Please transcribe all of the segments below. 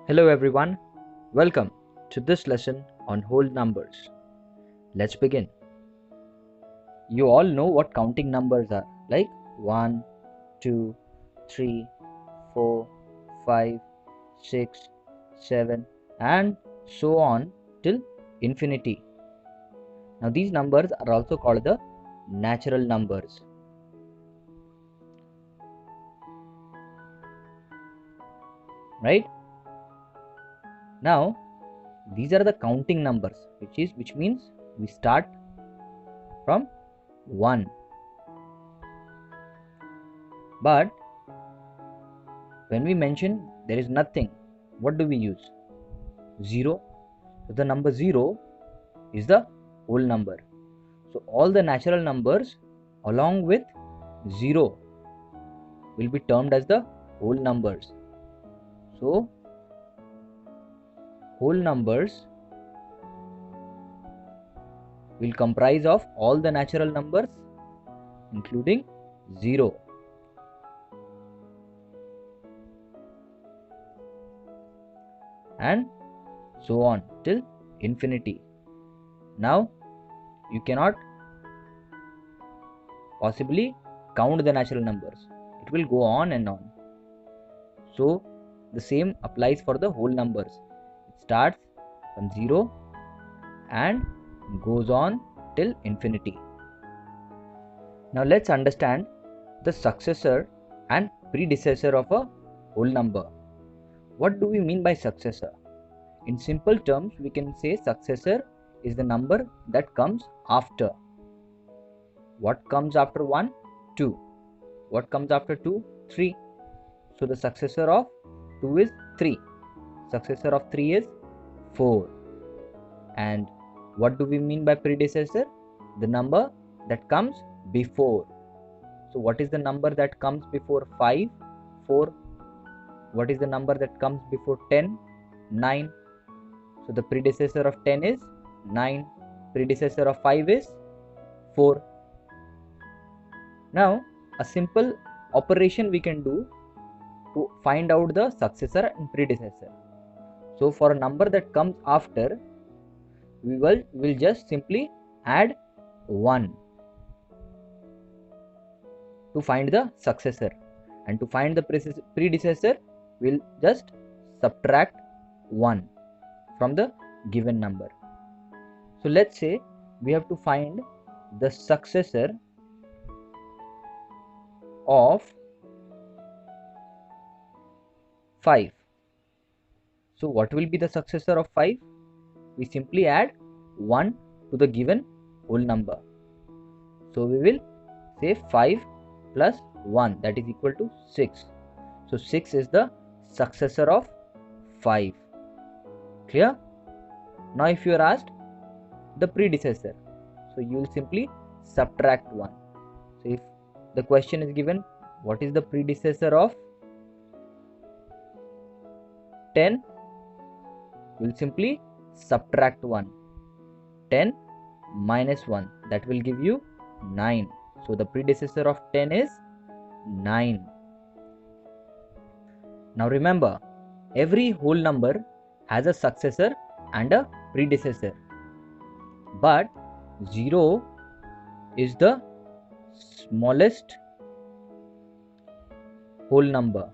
Hello everyone, welcome to this lesson on whole numbers. Let's begin. You all know what counting numbers are, like 1, 2, 3, 4, 5, 6, 7 and so on till infinity. Now these numbers are also called the natural numbers. Right? Now these are the counting numbers, which means we start from 1. But when we mention there is nothing, what do we use? 0. So the number 0 is the whole number. So all the natural numbers along with 0 will be termed as the whole numbers. So whole numbers will comprise of all the natural numbers including 0. And so on till infinity. Now you cannot possibly count the natural numbers. It will go on and on. So the same applies for the whole numbers. It starts from 0 and goes on till infinity. Now let's understand the successor and predecessor of a whole number. What do we mean by successor? In simple terms, we can say successor is the number that comes after. What comes after 1? 2. What comes after 2? 3. So the successor of 2 is 3. Successor of 3 is 4. And what do we mean by predecessor? The number that comes before. So what is the number that comes before 5? 4. What is the number that comes before 10? 9. So the predecessor of 10 is 9. Predecessor of 5 is 4. Now a simple operation we can do to find out the successor and predecessor. So for a number that comes after, we will just simply add 1 to find the successor, and to find the predecessor we'll just subtract 1 from the given number. So let's say we have to find the successor of 5. So what will be the successor of 5? We simply add 1 to the given whole number. So we will say 5 plus 1, that is equal to 6. So 6 is the successor of 5. Clear? Now if you are asked the predecessor, so you will simply subtract 1. So if the question is given, what is the predecessor of 10? You will simply subtract 1. 10 minus 1, that will give you 9. So the predecessor of 10 is 9. Now remember, every whole number has a successor and a predecessor, but 0 is the smallest whole number.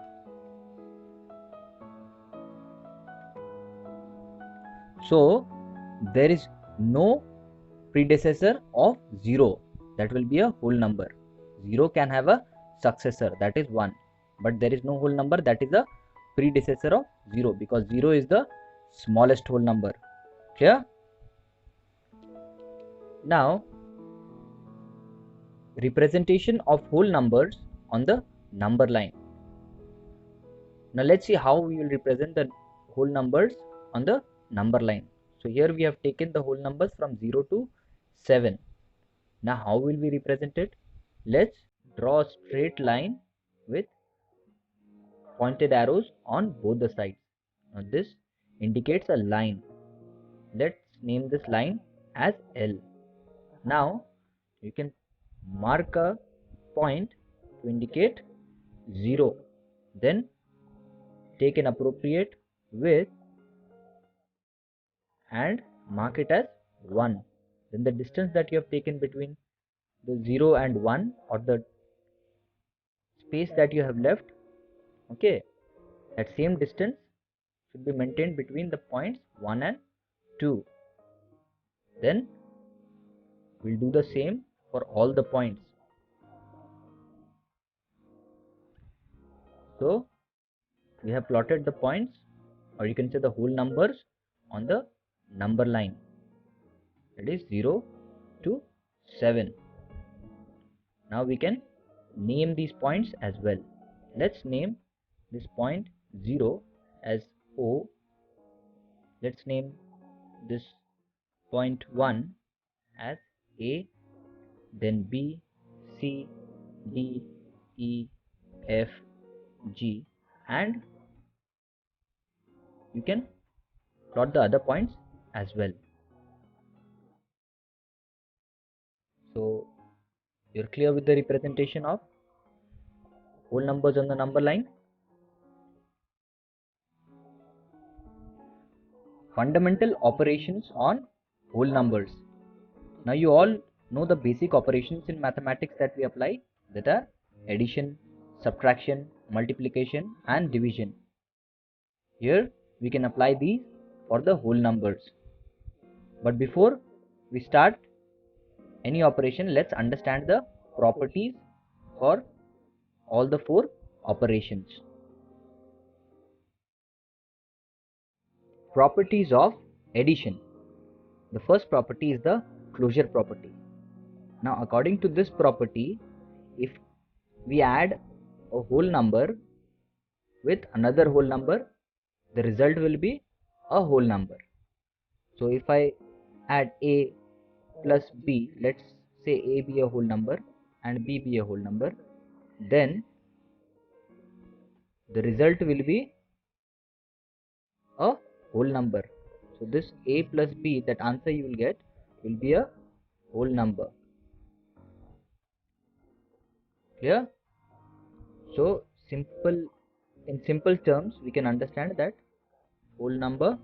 So there is no predecessor of 0 that will be a whole number. 0 can have a successor, that is 1, but there is no whole number that is a predecessor of 0, because 0 is the smallest whole number. Clear? Now representation of whole numbers on the number line. Now let's see how we will represent the whole numbers on the number line. So here we have taken the whole numbers from 0 to 7. Now how will we represent it? Let's draw a straight line with pointed arrows on both the sides. Now this indicates a line. Let's name this line as L. Now you can mark a point to indicate 0. Then take an appropriate with and mark it as 1. Then the distance that you have taken between the 0 and 1, or the space that you have left, okay, that same distance should be maintained between the points 1 and 2. Then we'll do the same for all the points. So we have plotted the points, or you can say the whole numbers, on the number line, that is 0 to 7. Now we can name these points as well. Let's name this point 0 as O. Let's name this point 1 as A, then B, C, D, E, F, G, and you can plot the other points as well. So you're clear with the representation of whole numbers on the number line? Fundamental operations on whole numbers. Now you all know the basic operations in mathematics that we apply, that are addition, subtraction, multiplication and division. Here we can apply these for the whole numbers. But before we start any operation, let's understand the properties for all the 4 operations. Properties of addition. The first property is the closure property. Now according to this property, if we add a whole number with another whole number, the result will be a whole number. So if I add A plus B, let's say A be a whole number and B be a whole number, then the result will be a whole number. So this A plus B, that answer you will get, will be a whole number. Clear? So in simple terms, we can understand that whole number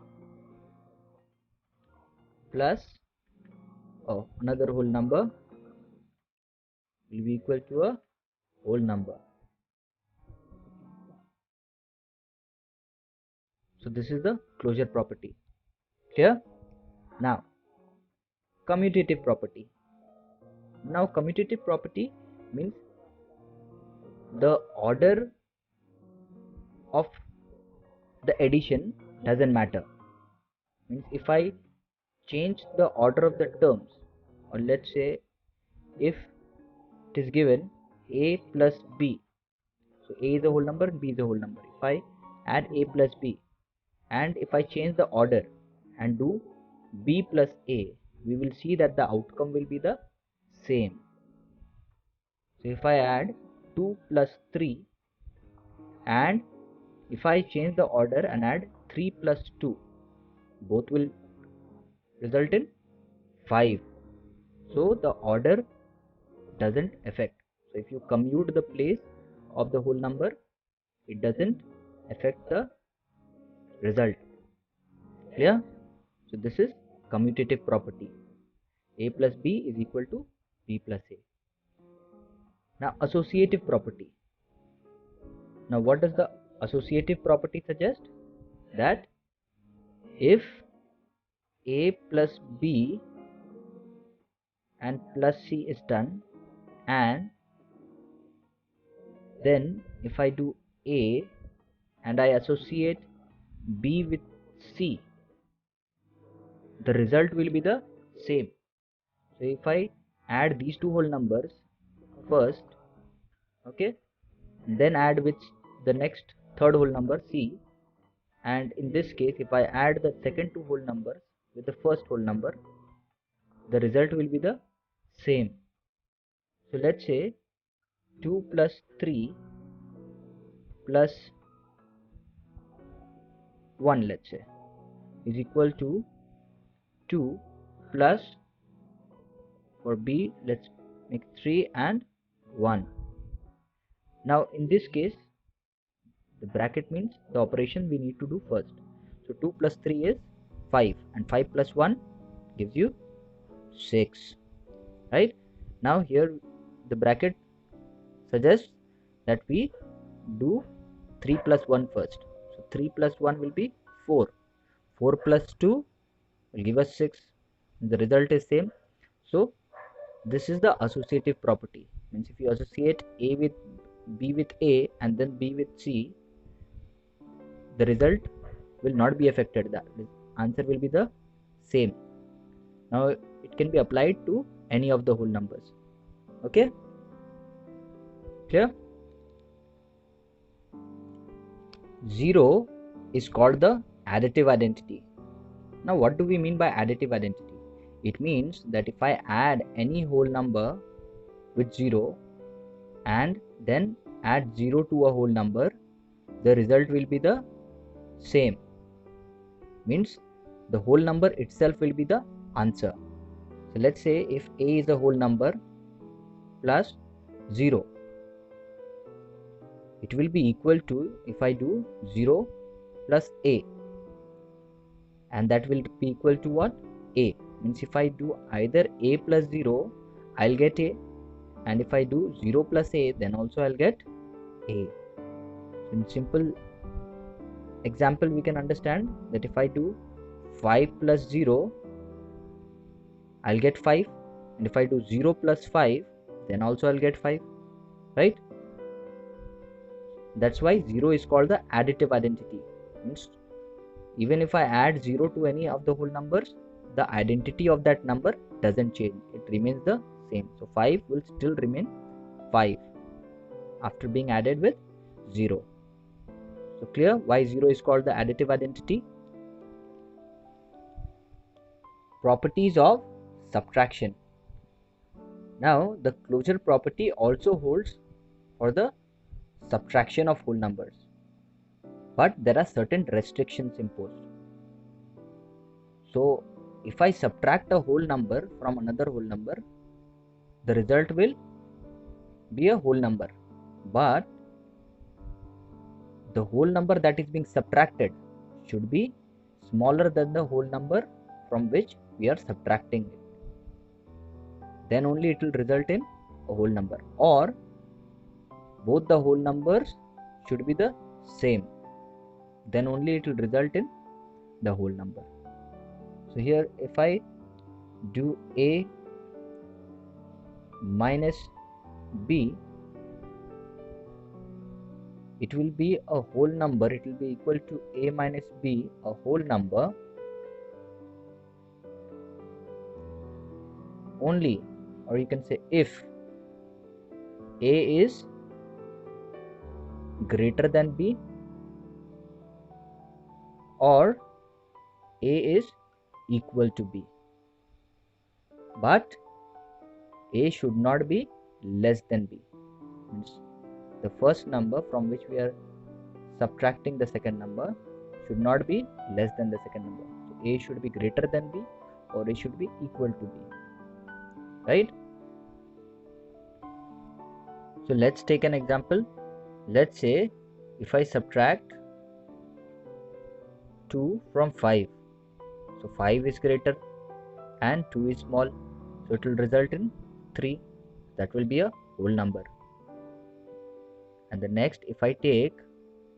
plus another whole number will be equal to a whole number. So this is the closure property. Clear? Now commutative property. Now commutative property means the order of the addition doesn't matter. Means if I change the order of the terms, or let's say if it is given A plus B, so A is a whole number and B is a whole number. If I add A plus B, and if I change the order and do B plus A, we will see that the outcome will be the same. So if I add 2 plus 3, and if I change the order and add 3 plus 2, both will result in 5. So the order doesn't affect. So if you commute the place of the whole number, it doesn't affect the result. Clear? So this is commutative property. A plus B is equal to B plus A. Now associative property. Now what does the associative property suggest? That if A plus B and plus C is done, and then if I do A and I associate B with C, the result will be the same. So if I add these two whole numbers first, okay, then add with the next third whole number C, and in this case if I add the second two whole numbers with the first whole number, the result will be the same. So let's say 2 plus 3 plus 1, let's say, is equal to 2 plus, for B let's make 3 and 1. Now in this case, the bracket means the operation we need to do first. So 2 plus 3 is 5, and 5 plus 1 gives you 6, right? Now here the bracket suggests that we do 3 plus 1 first. So 3 plus 1 will be 4. 4 plus 2 will give us 6. The result is same. So this is the associative property. Means if you associate A with B with A and then B with C, the result will not be affected. The answer will be the same. Now it can be applied to any of the whole numbers. Okay? Clear? 0 is called the additive identity. Now what do we mean by additive identity? It means that if I add any whole number with 0 and then add 0 to a whole number, the result will be the same. Means the whole number itself will be the answer. So let's say if A is a whole number plus 0, it will be equal to, if I do 0 plus A, and that will be equal to what? A. Means if I do either A plus 0, I'll get A, and if I do 0 plus A, then also I'll get A. In simple example, we can understand that if I do 5 plus 0, I'll get 5, and if I do 0 plus 5, then also I'll get 5, right? That's why 0 is called the additive identity. Means even if I add 0 to any of the whole numbers, the identity of that number doesn't change. It remains the same. So 5 will still remain 5 after being added with 0. So clear why 0 is called the additive identity? Properties of subtraction. Now the closure property also holds for the subtraction of whole numbers, but there are certain restrictions imposed. So if I subtract a whole number from another whole number, the result will be a whole number, but the whole number that is being subtracted should be smaller than the whole number from which we are subtracting it. Then only it will result in a whole number, or both the whole numbers should be the same. Then only it will result in the whole number. So here if I do A minus B, it will be a whole number. It will be equal to A minus B, a whole number, only, or you can say if A is greater than B or A is equal to B, but A should not be less than B. Means the first number from which we are subtracting the second number should not be less than the second number. So A should be greater than B or A should be equal to B, right? So let's take an example. Let's say if I subtract 2 from 5, so 5 is greater and 2 is small, so it will result in 3. That will be a whole number. And the next, if I take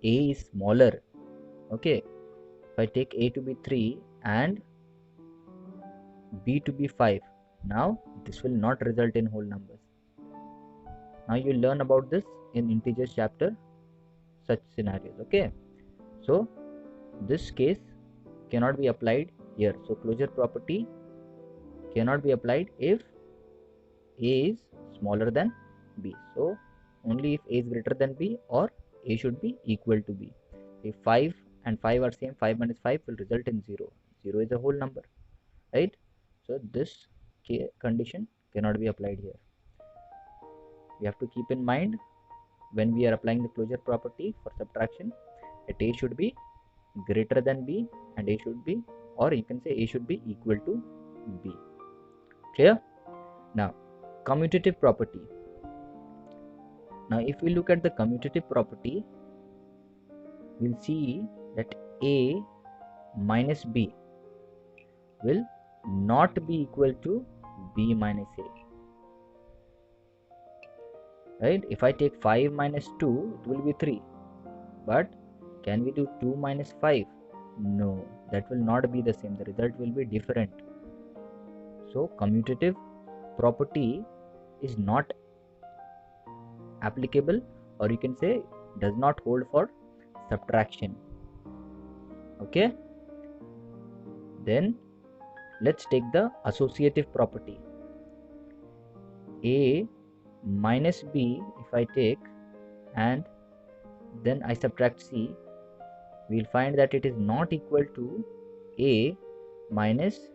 A is smaller, okay, if I take A to be 3 and B to be 5, now this will not result in whole numbers. Now you learn about this in integers chapter, such scenarios, okay? So this case cannot be applied here. So closure property cannot be applied if A is smaller than B. So only if A is greater than B or A should be equal to B. If 5 and 5 are same, 5 minus 5 will result in 0. 0 is a whole number, right? So this condition cannot be applied here. We have to keep in mind when we are applying the closure property for subtraction that A should be greater than B and A should be, or you can say A should be equal to B. Clear? Now commutative property. Now if we look at the commutative property, we'll see that A minus b will not be equal to b minus a, right? If I take 5 minus 2, it will be 3, but can we do 2 minus 5? No, that will not be the same, the result will be different. So commutative property is not applicable, or you can say does not hold for subtraction. Okay, then let's take the associative property. A minus b, if I take and then I subtract c, we will find that it is not equal to a minus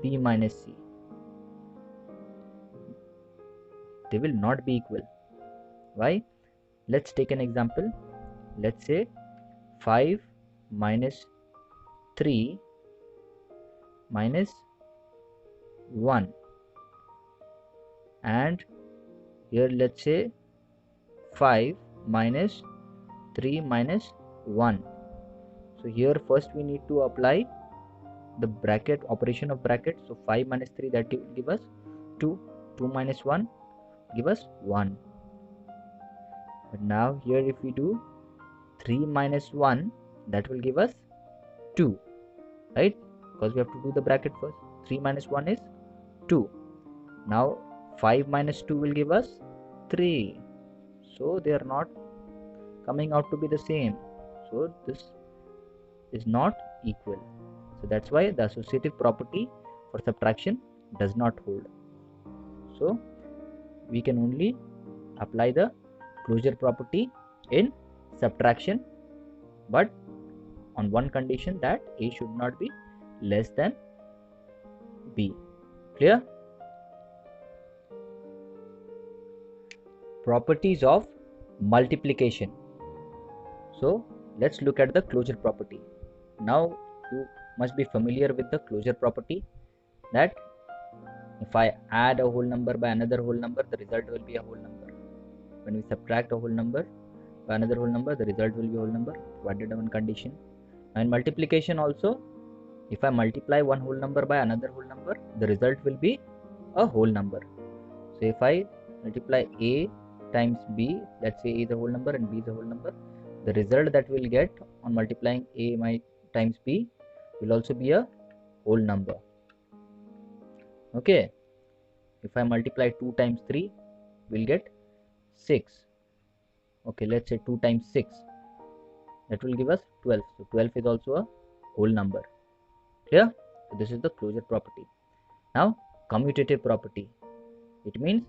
b minus c. They will not be equal. Why? Let's take an example. Let's say 5 minus 3 minus 1, and here let's say 5 minus 3 minus 1. So here first we need to apply the bracket operation of bracket. So 5 minus 3, that will give us 2, 2 minus 1 give us 1. But now here if we do 3 minus 1, that will give us 2, right? Because we have to do the bracket first. 3 minus 1 is 2. Now 5 minus 2 will give us 3. So they are not coming out to be the same. So this is not equal. So that's why the associative property for subtraction does not hold. So we can only apply the closure property in subtraction, but on one condition, that a should not be less than b. Clear? Properties of multiplication. So let's look at the closure property. Now you must be familiar with the closure property, that if I add a whole number by another whole number, the result will be a whole number. When we subtract a whole number by another whole number, the result will be a whole number, provided on condition. Now in multiplication also, if I multiply one whole number by another whole number, the result will be a whole number. So if I multiply a times b, let's say a is a whole number and b is a whole number, the result that we'll get on multiplying a times b will also be a whole number. Okay, if I multiply 2 times 3, we'll get 6. Okay, let's say 2 times 6, that will give us 12. So 12 is also a whole number. Clear? So this is the closure property. Now commutative property. It means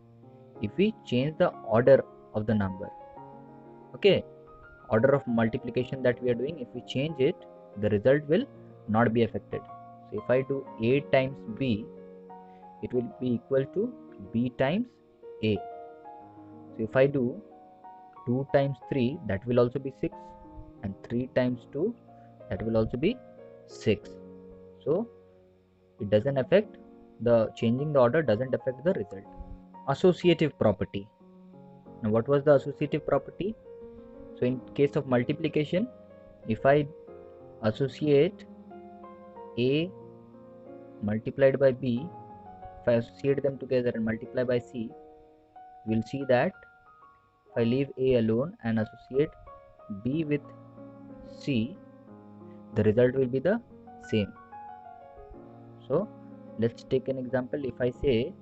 if we change the order of the number, okay, order of multiplication that we are doing, if we change it, the result will not be affected. So if I do a times b, it will be equal to b times a. So if I do 2 times 3, that will also be 6, and 3 times 2, that will also be 6. So it doesn't affect, the changing the order doesn't affect the result. Associative property. Now what was the associative property? So in case of multiplication, if I associate a multiplied by b, if I associate them together and multiply by c, we'll see that if I leave a alone and associate b with c, the result will be the same. So let's take an example. If I say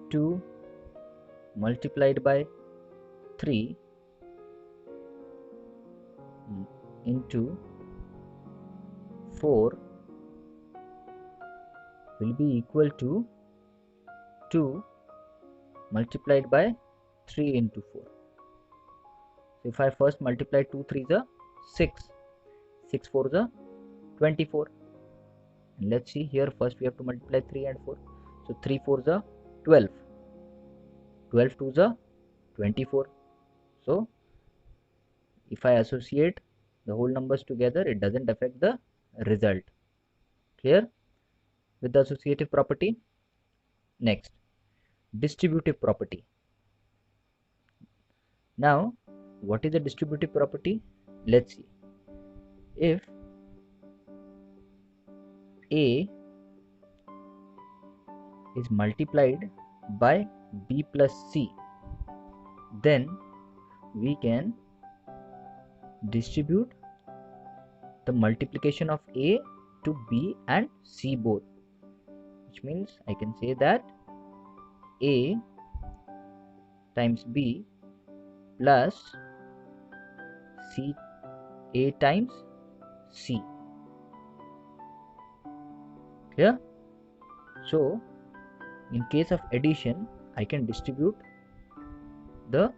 2 multiplied by 3 into 4 will be equal to 2 multiplied by 3 into 4. So if I first multiply 2 3 is 6, 6 4 is 24, and let's see here, first we have to multiply 3 and 4. So 3 4 is 12, 12 2 is 24. So if I associate the whole numbers together, it doesn't affect the result. Clear with the associative property? Next, distributive property. Now what is the distributive property? Let's see. If A is multiplied by B plus C, then we can distribute the multiplication of A to B and C both, which means I can say that A times B plus C, A times C. Clear? So in case of addition, I can distribute the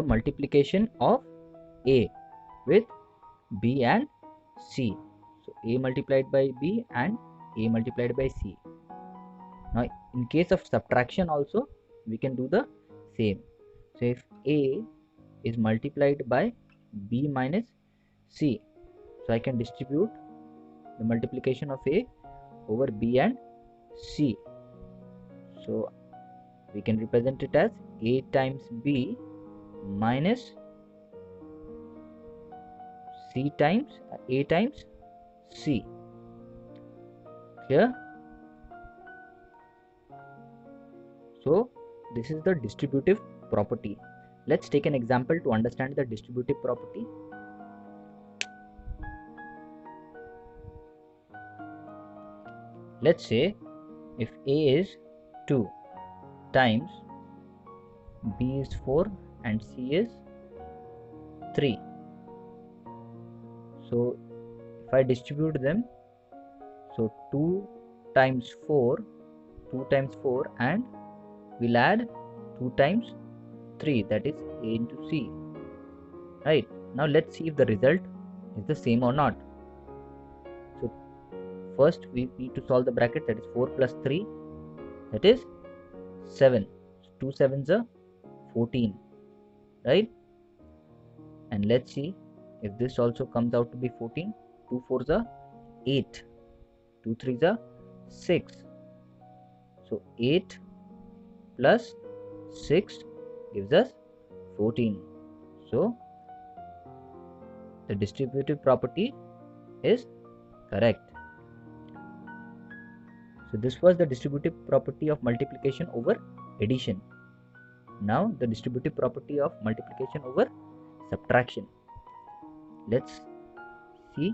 multiplication of A with B and C. So A multiplied by B and A multiplied by C. Now in case of subtraction also we can do the same. So if A is multiplied by B minus C, so I can distribute the multiplication of A over B and C. So we can represent it as A times B minus C times A times C. Clear? So this is the distributive property. Let's take an example to understand the distributive property. Let's say if A is 2 times B is 4 and C is 3. So if I distribute them, so 2 times 4 and we'll add 2 times 3, that is A into C. Right, now let's see if the result is the same or not. So first we need to solve the bracket, that is 4 plus 3, that is 7. So 2 7s are 14, right? And let's see if this also comes out to be 14. 2 4s are 8, 2 3s are 6. So 8 plus 6 gives us 14. So the distributive property is correct. So this was the distributive property of multiplication over addition. Now the distributive property of multiplication over subtraction. Let's see.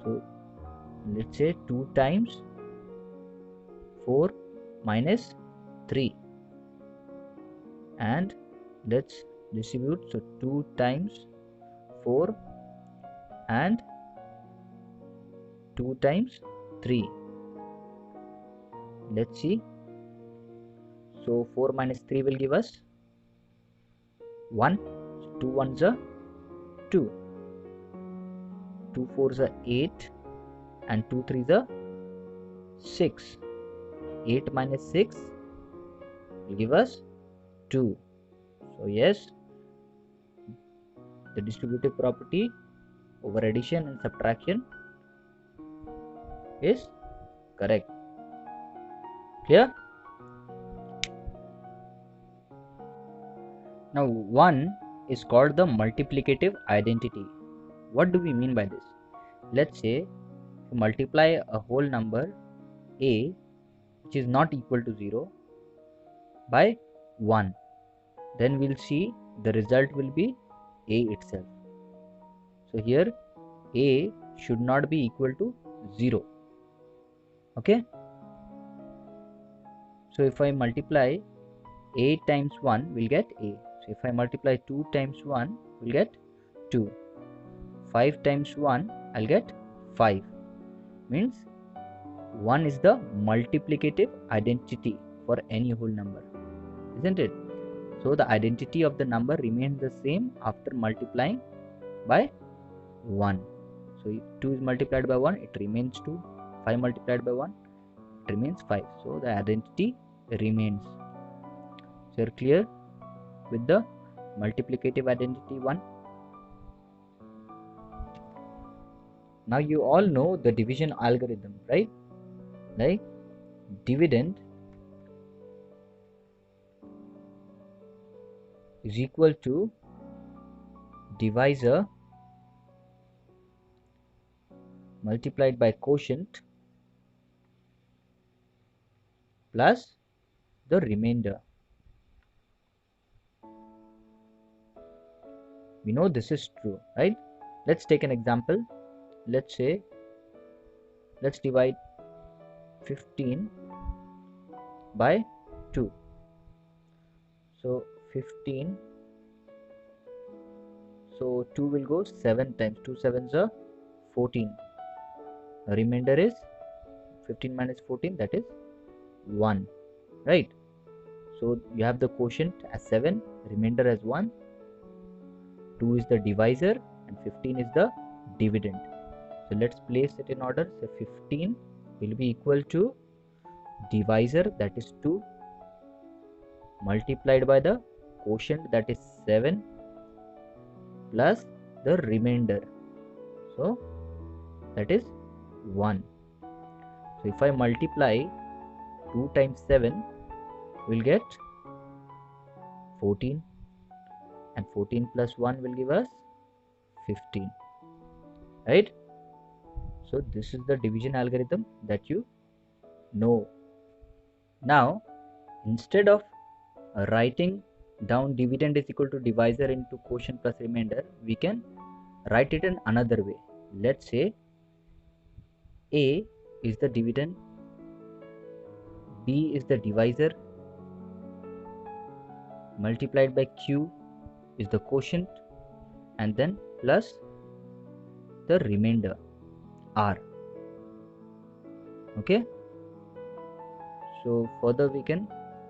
So let's say 2 times 4 minus 3, and let's distribute. So 2 times 4 and 2 times 3. Let's see. So 4 minus 3 will give us 1. So 2 1s are 2. 2 4s are 8 and 2 3s are 6. 8 minus 6 will give us 2. So yes, the distributive property over addition and subtraction is correct. Clear? Now 1 is called the multiplicative identity. What do we mean by this? Let's say you multiply a whole number A which is not equal to 0 by 1, then we'll see the result will be A itself. So here A should not be equal to 0. Okay, so if I multiply A times 1, we'll get A. So if I multiply 2 times 1, we'll get 2. 5 times 1, I'll get 5. Means 1 is the multiplicative identity for any whole number, isn't it? So the identity of the number remains the same after multiplying by 1. So if 2 is multiplied by 1, it remains 2. 5 multiplied by 1, it remains 5. So the identity remains. So you're clear with the multiplicative identity 1? Now you all know the division algorithm, right? Like dividend is equal to divisor multiplied by quotient plus the remainder. We know this is true, right? Let's take an example. Let's divide 15 by 2. So 15, so 2 will go 7 times. 2 sevens are 14. The remainder is 15 minus 14, that is 1, right? So you have the quotient as 7, remainder as 1, 2 is the divisor and 15 is the dividend. So let's place it in order. So 15 will be equal to divisor, that is 2, multiplied by the quotient, that is 7, plus the remainder, so that is 1. So if I multiply 2 times 7, we'll get 14, and 14 plus 1 will give us 15, right? So this is the division algorithm that you know. Now instead of writing down dividend is equal to divisor into quotient plus remainder, we can write it in another way. Let's say A is the dividend, B is the divisor, multiplied by Q is the quotient, and then plus the remainder R. Okay, so further we can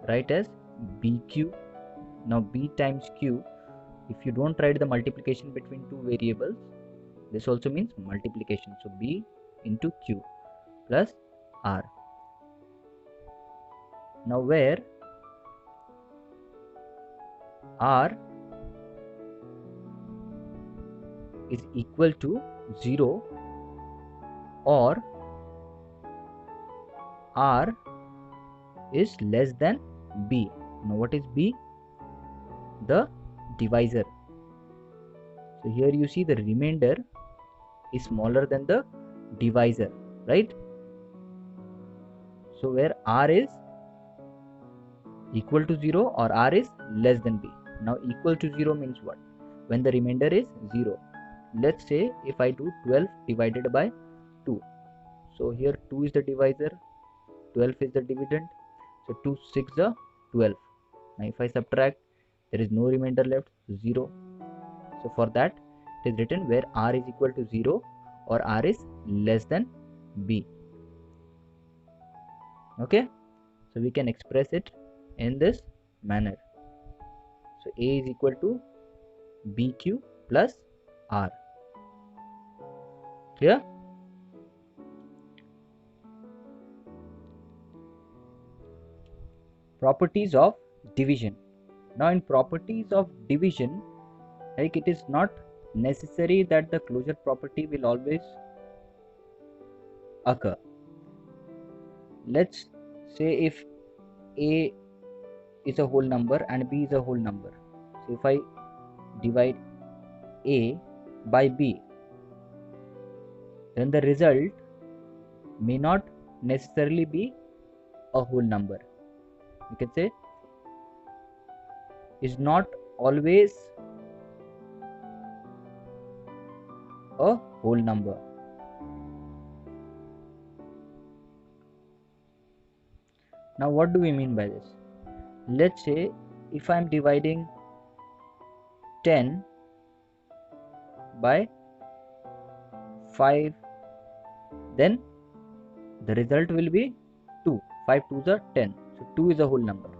write as BQ. Now B times Q, if you don't write the multiplication between two variables, this also means multiplication. So B into Q plus R. Now where R is equal to 0 or R is less than B. Now what is B? The divisor. So here you see the remainder is smaller than the divisor, right? So where R is equal to 0 or R is less than B. Now equal to 0 means what? When the remainder is 0. Let's say if I do 12 divided by 2. So here 2 is the divisor, 12 is the dividend. So 2 6 are 12. Now if I subtract, there is no remainder left, 0. So for that it is written where R is equal to 0 or R is less than B. Okay, so we can express it in this manner. So A is equal to BQ plus R. Clear? Properties of division. Now in properties of division, like it is not necessary that the closure property will always occur. Let's say if A is a whole number and B is a whole number. So if I divide A by B, then the result may not necessarily be a whole number. You can say is not always a whole number. Now what do we mean by this? Let's say if I am dividing 10 by 5, then the result will be 2. 5 2s are 10. So 2 is a whole number.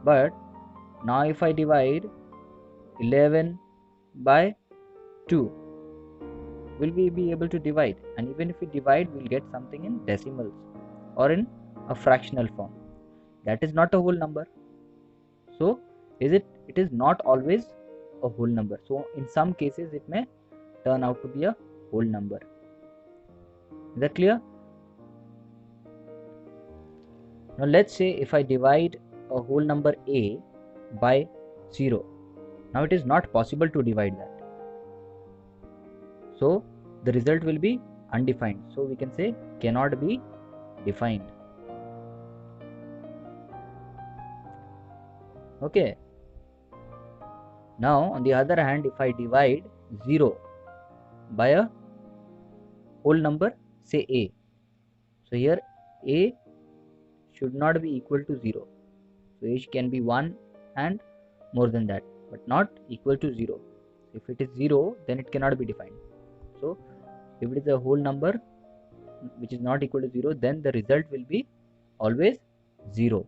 But now if I divide 11 by 2, will we be able to divide? And even if we divide, we'll get something in decimals or in a fractional form. That is not a whole number. So it is not always a whole number. So in some cases it may turn out to be a whole number. Is that clear? Now let's say if I divide a whole number a by 0. Now it is not possible to divide that. So the result will be undefined. So we can say cannot be defined. Okay. Now on the other hand, if I divide 0 by a whole number, say a. So here a should not be equal to 0. So a can be 1 and more than that, but not equal to 0. If it is 0, then it cannot be defined. So if it is a whole number which is not equal to 0, then the result will be always 0.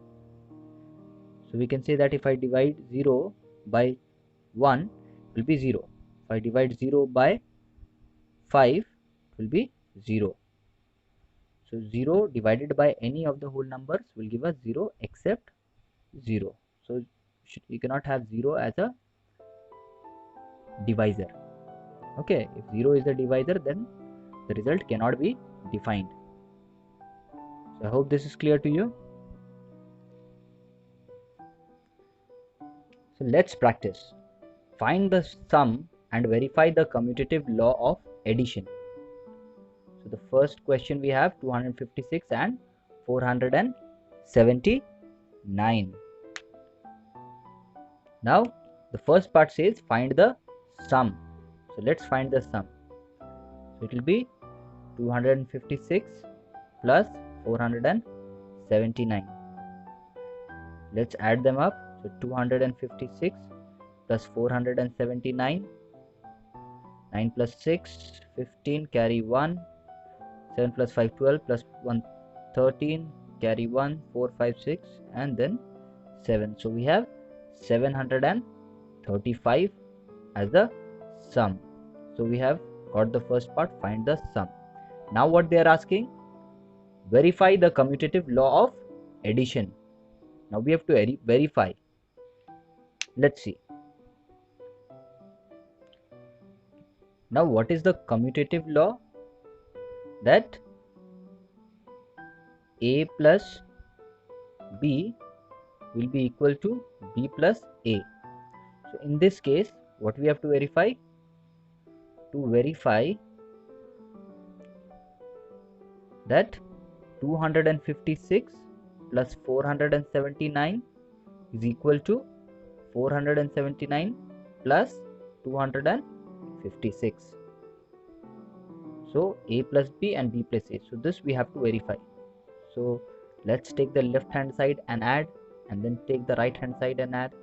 So we can say that if I divide 0 by 1, it will be 0. If I divide 0 by 5, it will be 0. So 0 divided by any of the whole numbers will give us 0 except 0. So you cannot have 0 as a divisor. Okay, if 0 is the divisor, then the result cannot be defined. So I hope this is clear to you. So let's practice. Find the sum and verify the commutative law of addition. So the first question we have 256 and 479. Now the first part says find the sum. So let's find the sum. So it will be 256 plus 479. Let's add them up. So 256 plus 479, 9 plus 6, 15, carry 1, 7 plus 5, 12, plus 1, 13, carry 1, 4, 5, 6, and then 7. So we have 735 as the sum. So we have got the first part, find the sum. Now what they are asking? Verify the commutative law of addition. Now we have to verify. Let's see. Now what is the commutative law? That a plus b will be equal to b plus a. So in this case, what we have to verify? To verify that 256 plus 479 is equal to 479 plus 256. So a plus b and b plus a. So this we have to verify. So let's take the left hand side and add, and then take the right hand side and add.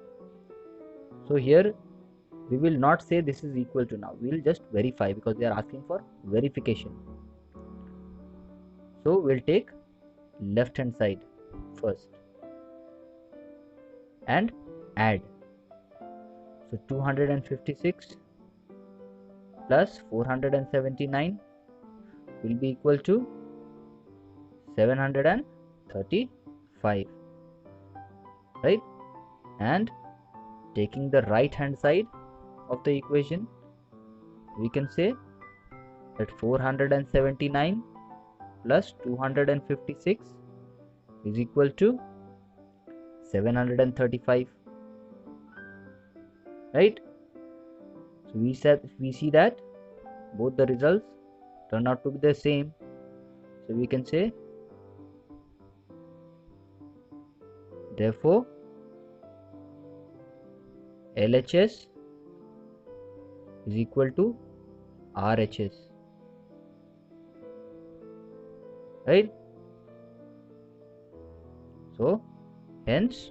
So here we will not say this is equal to, now we will just verify because they are asking for verification. So we'll take left hand side first and add. So 256 plus 479 will be equal to 735, right? And taking the right hand side of the equation, we can say that 479 plus 256 is equal to 735, right? So we see that both the results turn out to be the same. So we can say therefore LHS is equal to RHS, right? So hence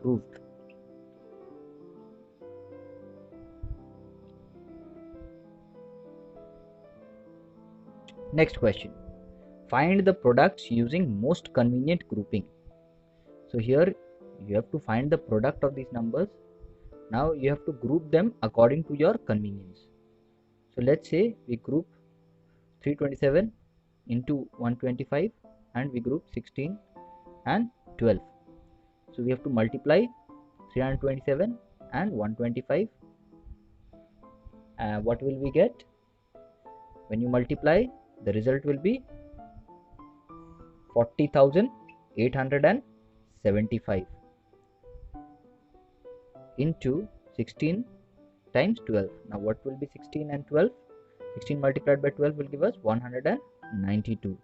proved. Next question. Find the products using most convenient grouping. So here you have to find the product of these numbers. Now you have to group them according to your convenience. So let's say we group 327 into 125 and we group 16 and 12. So we have to multiply 327 and 125. What will we get? When you multiply the result will be 40,875 into 16 times 12. Now what will be 16 and 12? 16 multiplied by 12 will give us 192.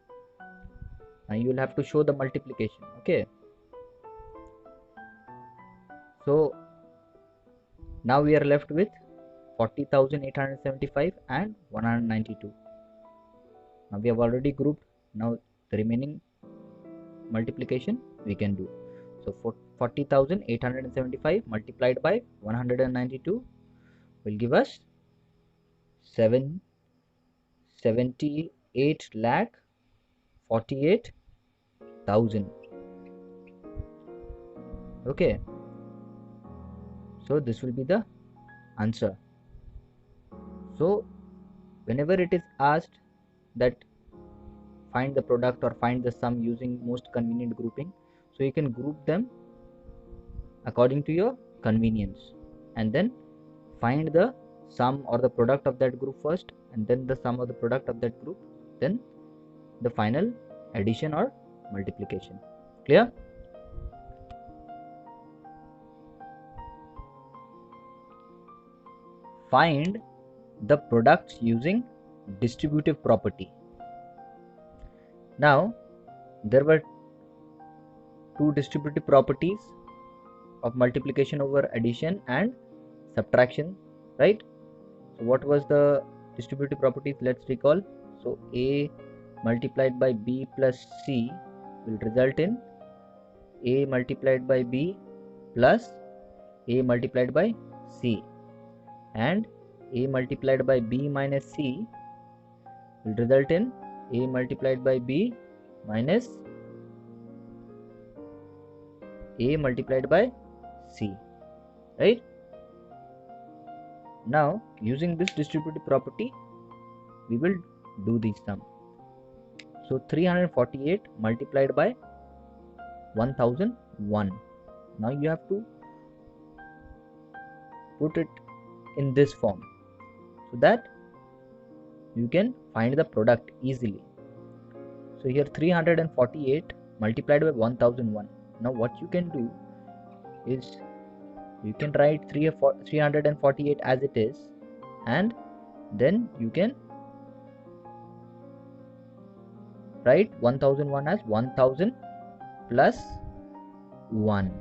Now you will have to show the multiplication. Okay, so now we are left with 40,875 and 192. Now we have already grouped. Now the remaining multiplication we can do. So 40,875 multiplied by 192 will give us 78 lakh 48,000. Okay, so this will be the answer. So whenever it is asked that find the product or find the sum using most convenient grouping, so you can group them according to your convenience and then find the sum or the product of that group first, and then the sum of the product of that group, then the final addition or multiplication. Clear? Find the products using distributive property. Now there were two distributive properties of multiplication over addition and subtraction, right? So what was the distributive properties? Let's recall. So A multiplied by B plus C will result in A multiplied by B plus A multiplied by C, and A multiplied by B minus C will result in A multiplied by B minus A multiplied by C, right? Now using this distributive property we will do this sum. So 348 multiplied by 1001. Now you have to put it in this form so that you can find the product easily. So here 348 multiplied by 1001. Now what you can do is you can write 348 as it is, and then you can write 1001 as 1000 plus 1.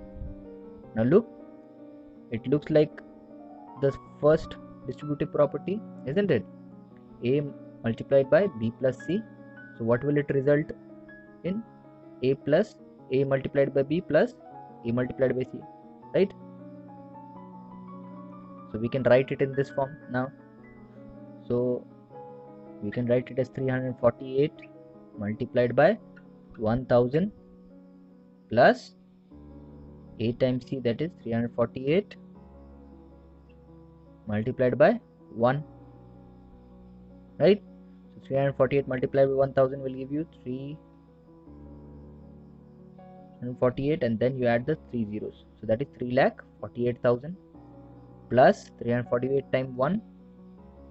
Now look, it looks like the first distributive property, isn't it? A multiplied by B plus C. So what will it result in? A plus A multiplied by B plus A multiplied by C, right? So we can write it in this form now. So we can write it as 348 multiplied by 1000 plus A times C, that is 348 multiplied by 1, right? So 348 multiplied by 1000 will give you 348, and then you add the 3 zeros, so that is 3,48,000 plus 348 times 1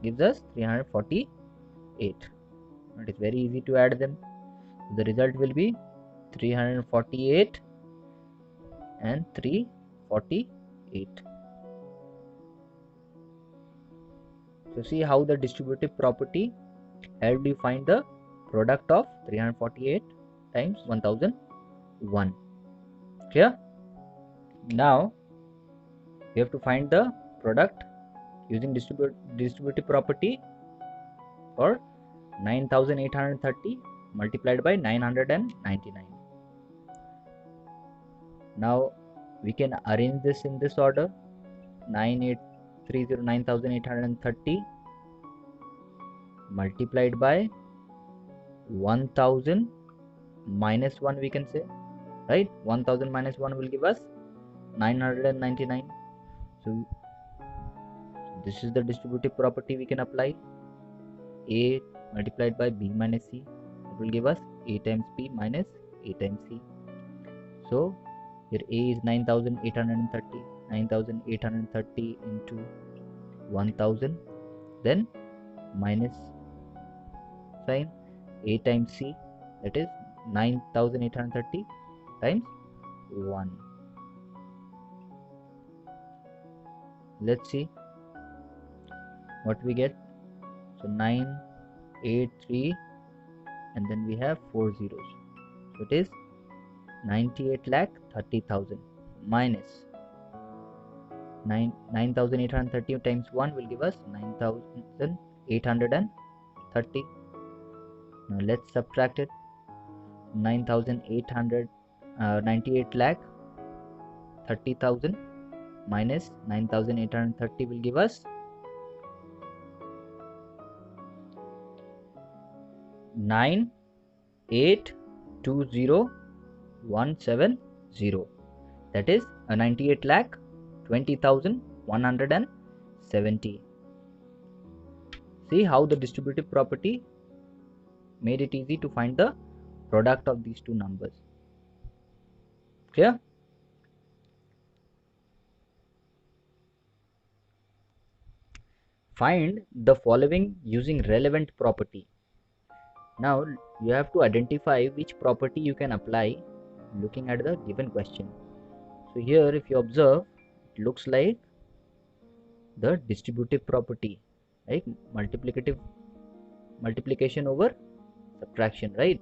gives us 348. It is very easy to add them. The result will be 348 and 348. So see how the distributive property helped you find the product of 348 times 1001. Clear? Now we have to find the product using distributive property for 9830 multiplied by 999. Now we can arrange this in this order: 9830 multiplied by 1000 minus 1, we can say, right? 1000 minus 1 will give us 999. So this is the distributive property we can apply. A multiplied by B minus C, it will give us A times B minus A times C. So here A is 9830. 9830 into 1000, then minus sign, A times C, that is 9830 times 1. Let's see what we get. So 983 and then we have 4 zeros. So it is 98,30,000 minus 9,830 times 1 will give us 9,830. Now let's subtract it. 98 lakh 30,000 minus 9,830 will give us 9820,170. That is 98 lakh 20,170. See how the distributive property made it easy to find the product of these two numbers. Clear? Find the following using relevant property. Now you have to identify which property you can apply looking at the given question. So here if you observe, it looks like the distributive property, right? Multiplication over subtraction, right?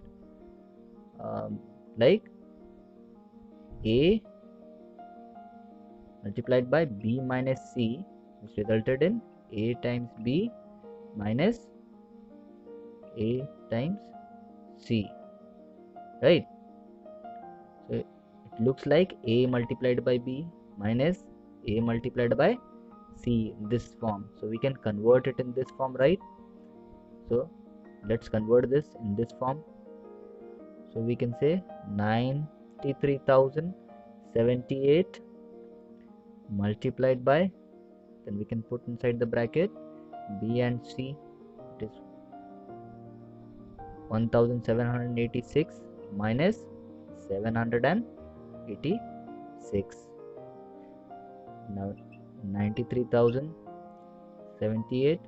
Like A multiplied by B minus C, which resulted in A times B minus A times C, right? So it looks like A multiplied by B minus A multiplied by C in this form. So we can convert it in this form, right? So let's convert this in this form. So we can say 93,078 multiplied by, then we can put inside the bracket B and C, it is 1,786 minus 786. Now 93,078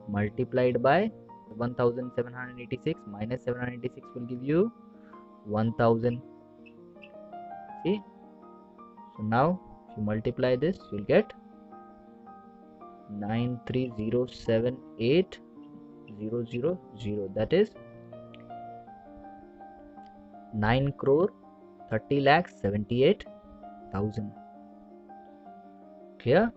multiplied by 1,786 minus 786 will give you 1,000. See? So now if you multiply this, you will get 93078,000. That is 9,30,78,000. Clear?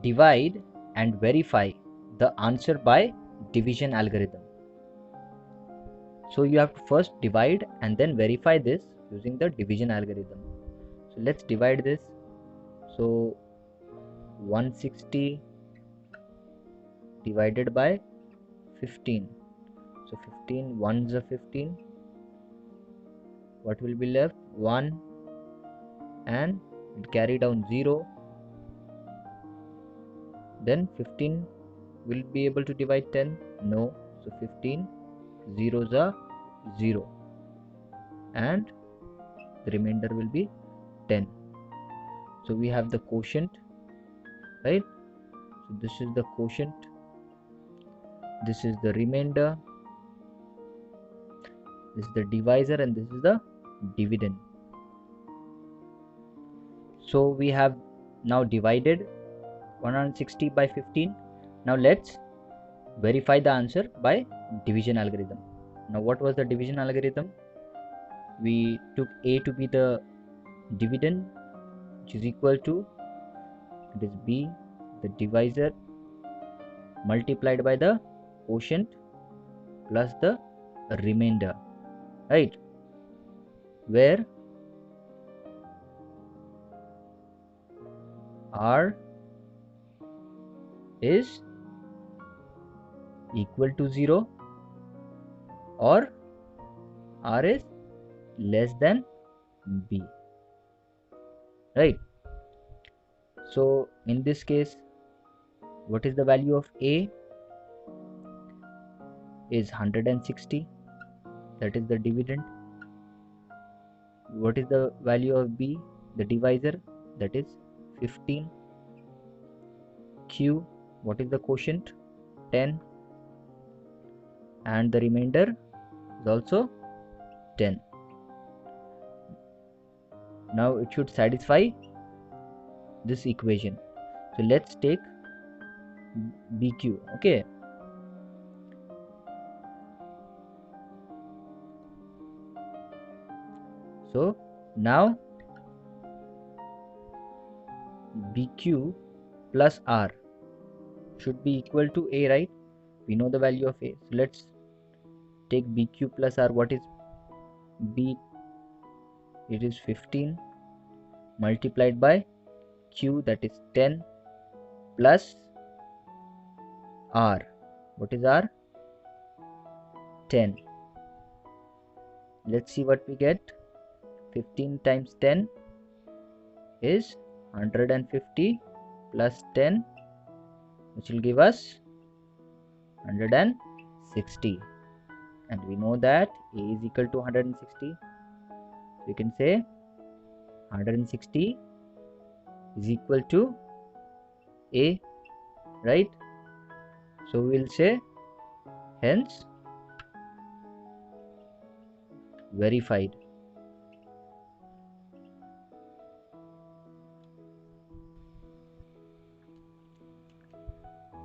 Divide and verify the answer by division algorithm. So you have to first divide and then verify this using the division algorithm. So let's divide this. So 160 divided by 15. So 15 ones are 15. What will be left? 1 and it carry down 0. Then 15 will be able to divide 10? No. So 15 zeros are 0 and the remainder will be 10. So we have the quotient, right? So this is the quotient, this is the remainder, this is the divisor, and this is the dividend. So we have now divided 160 by 15. Now let's verify the answer by division algorithm. Now what was the division algorithm? We took A to be the dividend, which is equal to, it is B, the divisor, multiplied by the quotient plus the remainder, right? Where R is equal to 0 or R is less than B, right? So in this case, what is the value of A? Is 160, that is the dividend. What is the value of B, the divisor? That is 15. Q, what is the quotient? 10, and the remainder is also 10. Now it should satisfy this equation. So let's take BQ. Okay, so now BQ plus R should be equal to A, right? We know the value of A. So let's take BQ plus R. What is B? It is 15 multiplied by Q, that is 10, plus R. What is R? 10. Let's see what we get. 15 times 10 is 150 plus 10, which will give us 160. And we know that A is equal to 160. We can say 160 is equal to A, right? So we will say hence verified.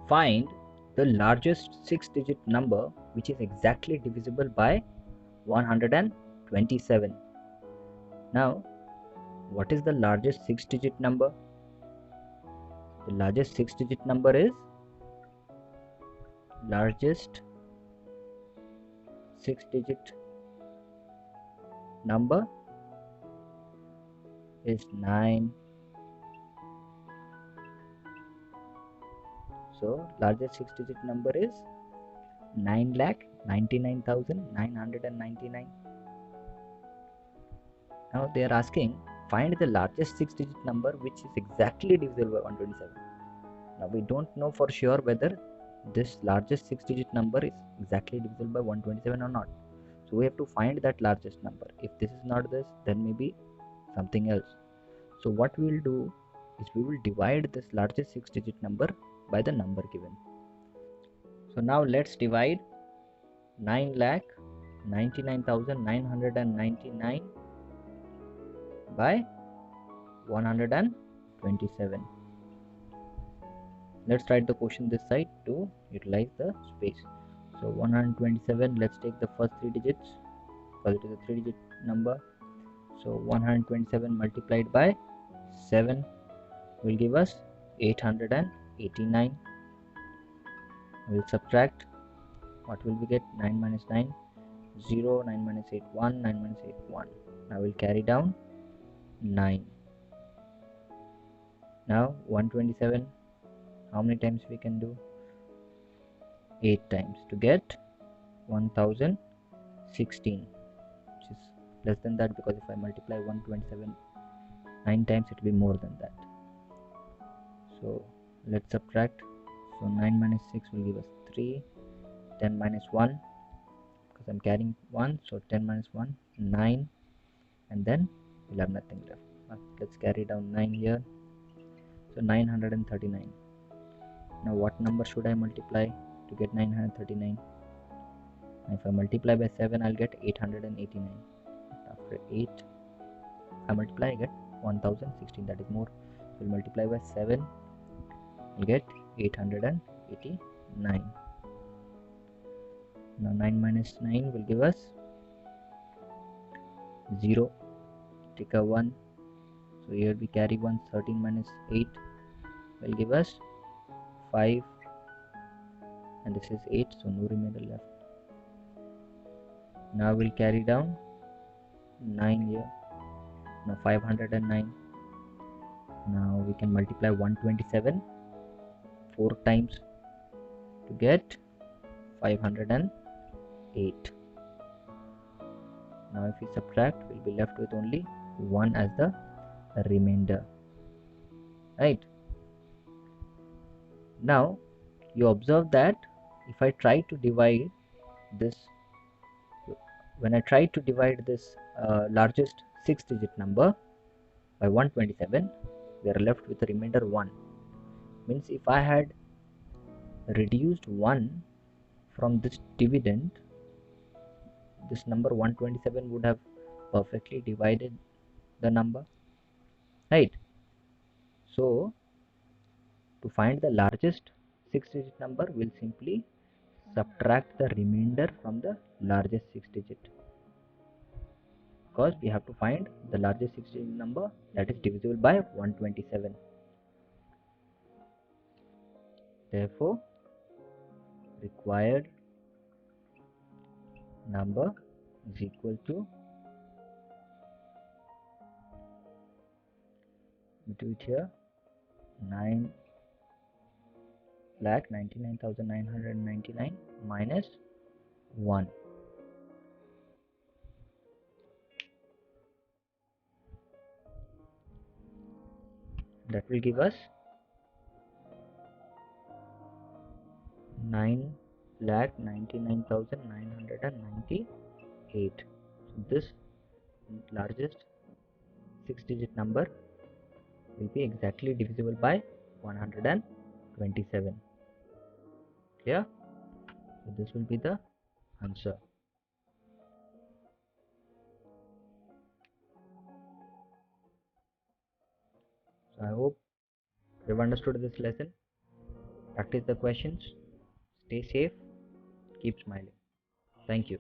Find the largest 6-digit number which is exactly divisible by 127. Now, what is the largest 6-digit number? The largest 6-digit number is largest 6-digit number is 9. So largest 6-digit number is 9,99,999. Now they are asking, find the largest 6-digit number which is exactly divisible by 127. Now we don't know for sure whether this largest 6-digit number is exactly divisible by 127 or not. So we have to find that largest number. If this is not this, then maybe something else. So what we will do is we will divide this largest 6-digit number by the number given. So now let's divide 9,99,999 by 127. Let's write the quotient this side to utilize the space. So 127, let's take the first 3 digits because it is a 3-digit number. So 127 multiplied by 7 will give us 889. We'll subtract. What will we get? 9 minus 9, 0, 9 minus 8, 1, 9 minus 8, 1. Now we'll carry down 9. Now 127, how many times we can do? 8 times to get 1016, which is less than that, because if I multiply 127 9 times, it will be more than that. So let's subtract. So 9 minus 6 will give us 3, 10 minus 1, because I'm carrying 1, so 10 minus 1, 9, and then we'll have nothing left. Let's carry down 9 here, so 939. Now what number should I multiply to get 939? If I multiply by 7, I'll get 889. After 8, I multiply, I get 1016, that is more. So we'll multiply by 7, we'll get 889. Now 9 minus 9 will give us 0. Take a 1. So here we carry 1. 13 minus 8 will give us 5. And this is 8, so no remainder left. Now we'll carry down 9 here. Now 509. Now we can multiply 127 4 times to get 508. Now if we subtract, we'll be left with only 1 as the remainder, right? Now you observe that if I try to divide this, when I try to divide this largest 6-digit number by 127, we are left with the remainder 1. Means if I had reduced 1 from this dividend, this number 127 would have perfectly divided the number, right? So to find the largest 6-digit number, we'll simply subtract the remainder from the largest 6-digit, because we have to find the largest 6-digit number that is divisible by 127. Therefore, required number is equal to, do it here, 9,99,999 minus 1. That will give us 9,99,998. This largest 6-digit number will be exactly divisible by 127. Clear? So this will be the answer. So I hope you've understood this lesson. Practice the questions. Stay safe. Keep smiling. Thank you.